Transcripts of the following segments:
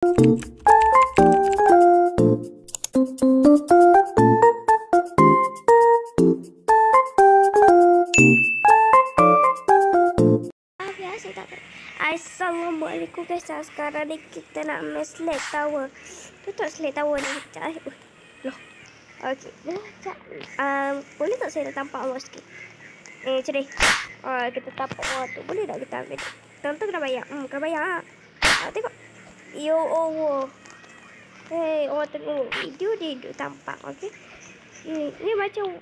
Assalamualaikum guys. Sekarang ni kita nak main Slate Tower. Tutup Slate Tower ni. Loh. Okey. Boleh tak saya tampak awak sikit? Macam ni. Kita tampak awak tu. Boleh tak kita ambil? Tonton kena bayar. Kena bayar. Tengok. Yo Allah. Awak tengok video dia duduk tampak. Okey. Ni macam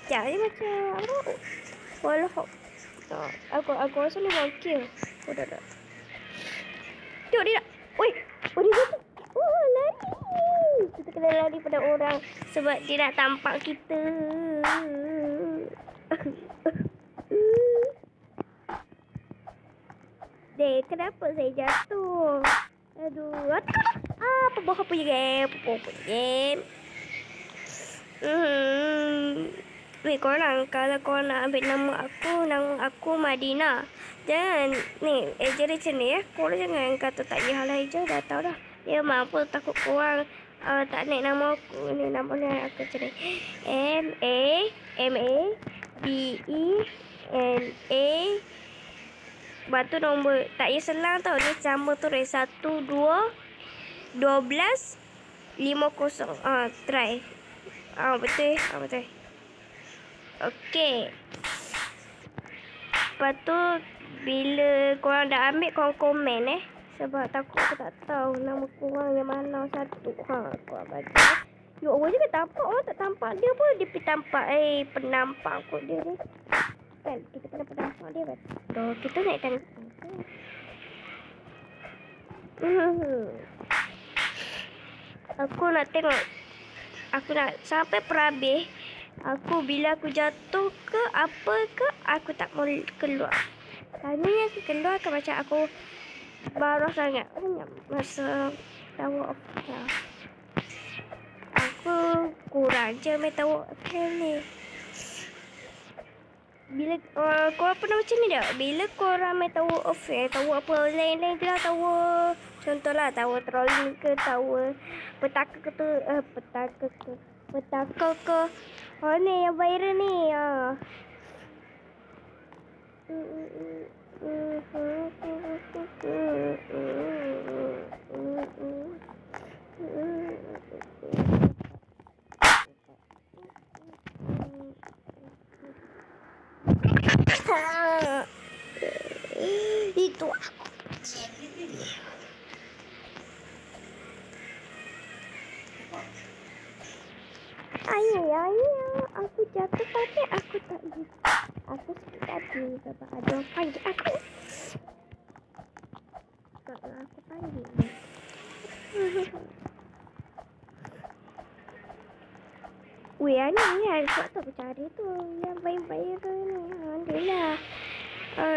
ni macam apa? Walau Aku rasa ni wakil. Dah. Tengok dia. Oi, dia jatuh. Lari. Kita kena lari pada orang sebab dia nak tampak kita. Kenapa saya jatuh? Aduh. Apa punya game? Weh korang, kalau korang nak ambil nama aku Madina. Dan ni eja dia macam ni ya. Korang jangan kata tak payahlah eja, dah tahu dah. Dia mampu takut korang tak naik nama aku. Ni nama ni aku macam ni. MADENA. Batu nombor tak payah selang tau. Ni sama tu 1 2 12 50. Try. Betul. Okey. Lepas tu bila korang dah ambil, korang komen sebab takut aku tak tahu nama korang yang mana satu. Korang bagi. Ya Allah, dia tampak. Orang tak tampak dia pun. Dia pergi tampak. Penampak kot dia ni. Kan kita kena penampak dia kan. Kita naikkan. Aku nak tengok. Aku nak sampai perhabis. Bila aku jatuh ke apa ke, aku tak mau keluar. Tadinya aku keluar ke macam aku baru sangat. Masa Tower of Hell. Aku kurang je main Tower of Hell ni. Bila korang pernah macam ni tak? Bila korang main Tower of Hell, Tower apa lain-lain je lah. Tower, contohlah Tower Trolling ke, Tower Petaka ke tu. Petaka ke. Ni yang viral ni. Itu aku. Ayah, aku jatuh tapi aku tak gitu. Aku sakit tadi sebab ada panggil aku. Sebab aku panggil. Weh, ni sebab tu aku cari tu. Yang viral ni. Dia lah.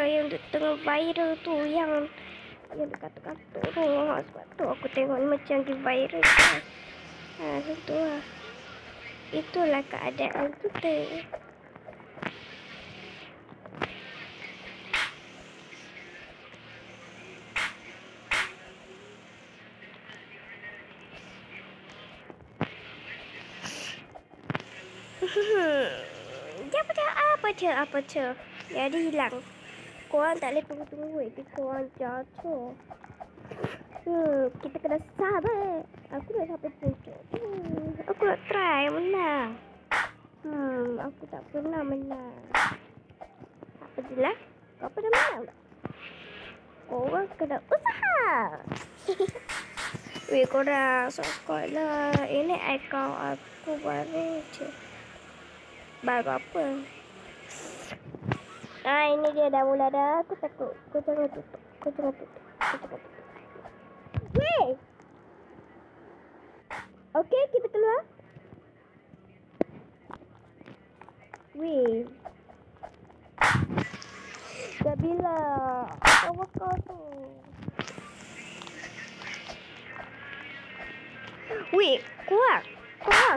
Yang tengah viral tu. Yang dekat-dekat tu. Sebab tu aku tengok ni macam di viral. Itu lah. Itulah keadaan kita. Apa je. Jadi hilang. Korang tak boleh tunggu-tunggu. Korang jatuh. Kita kena sabar. Aku nak sampai puncak. Aku nak try menang. Aku tak pernah menang. Apa je lah. Kau pernah menang tak? Korang kena usaha. Weh korang subscribe lah. Ini account aku baru je. Baru apa? Ini dia dah mula dah. Aku takut. Kau jangan tutup. Weh. Okey, kita keluar. Weh. Dah bila. Apa kau tu? Weh, korang.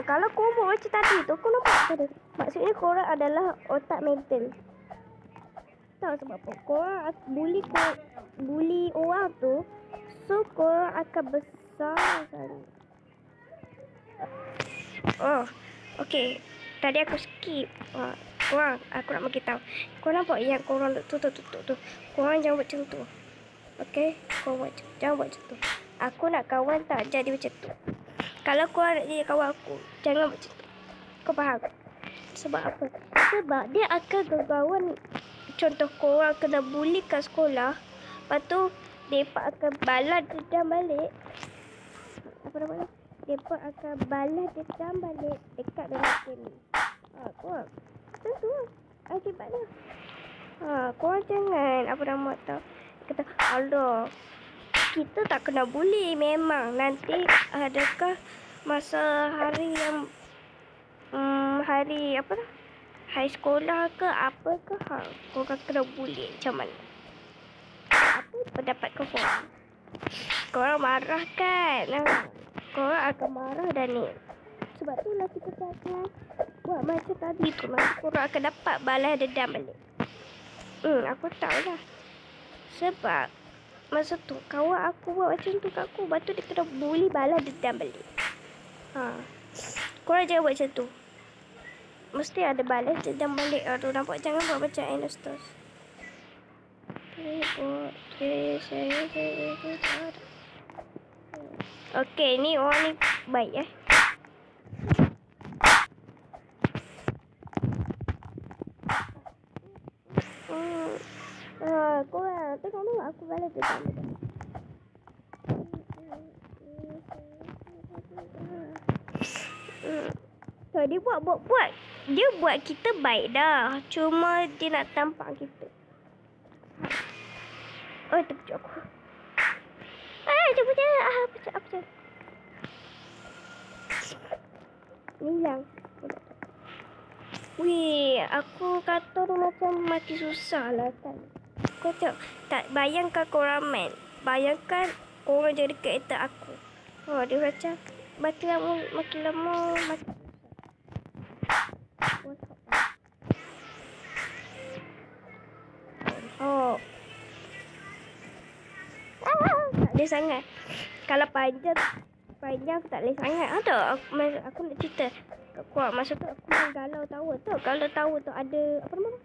Kalau korang macam tadi tu, kau nampak tadi. Maksudnya korang adalah otak mental. Tahu sebab apa? Korang bully orang tu So, korang akan besar sangat. Oh, okay. Tadi aku skip. Korang, aku nak bagi tahu. Korang nampak yang korang tutup tu. Korang jangan buat macam tu. Okay? Korang jangan buat macam tu. Aku nak kawan tak jadi macam tu. Kalau korang nak jadi kawan aku, jangan macam tu. Kau faham? Sebab apa? Sebab dia akan berkawan. Contoh korang kena bully kat sekolah. Lepas tu, mereka akan balas dendam balik. Apa nama? Mereka akan balas dendam balik dekat dalam sini. Korang. Macam tu lah. Akibatnya. Korang jangan. Apa nama tau. Kata, Allah. Kita tak kena bully. Memang. Nanti adakah masa hari yang hari apa dah? Hari sekolah ke apa ke? Korang kena bully macam mana? Apa pendapat korang? Korang marah kan? Korang akan marah dah ni. Sebab tu lah kita cakap buat macam tadi tu. Nanti korang akan dapat balas dendam balik. Aku tahu lah. Sebab masa tu kawan aku buat macam tu kat aku. Lepas tu dia kena bully balas dendam balik. Korang jangan buat macam tu. Mesti ada balas dendam balik. Aduh, nampak jangan buat macam Anastas. Okay, ni orang ni baik korang tengok dulu aku balas dendam balik. So, dia buat. Dia buat kita baik dah. Cuma dia nak tampak kita. Oh, terpujuk aku. Apa? Hilang. Wih, aku kata macam mati susah lah kan. Kau tengok. Tak, bayangkan korang main. Bayangkan korang jadi karakter aku. Dia macam makin lama makin tak boleh sangat. Kalau panjang aku tak boleh sangat. Aku nak cerita kuat. Masa tu aku main galau tawa tu. Kalau tawa tu ada apa nama?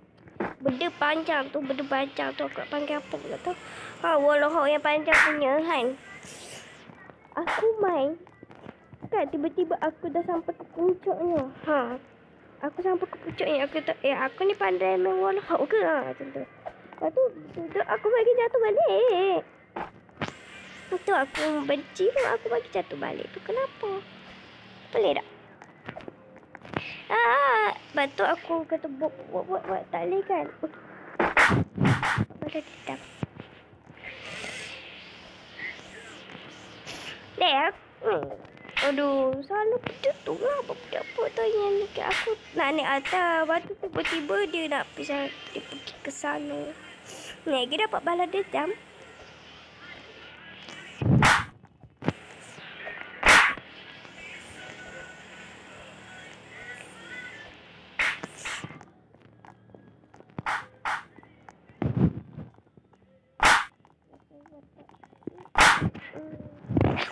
Benda panjang tu aku nak panggil apa pula tu. Walau yang panjang punya kan. Aku main kan tiba-tiba aku dah sampai ke puncaknya. Aku sampai ke puncaknya. Aku kata, aku ni pandai main walau ke? Macam tu. Lepas tu aku bagi jatuh balik. Itu aku benci pun aku bagi jatuh balik tu. Kenapa? Boleh tak? Lepas tu aku kata buat tak boleh kan? Pada tidak. Aduh, selalu benda tu lah. Apa tu yang dekat aku nak naik atas. Lepas tu tiba-tiba dia nak dia pergi ke sana. Dia dapat balas dendam.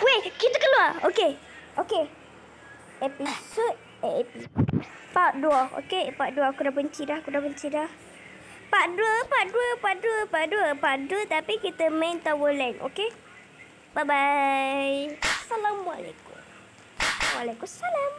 Weh, kita keluar. Okay. Episode part 2. Okay, part 2 aku dah benci dah. Part 2 tapi kita main Tower Land. Okay. Bye bye. Assalamualaikum. Waalaikumsalam.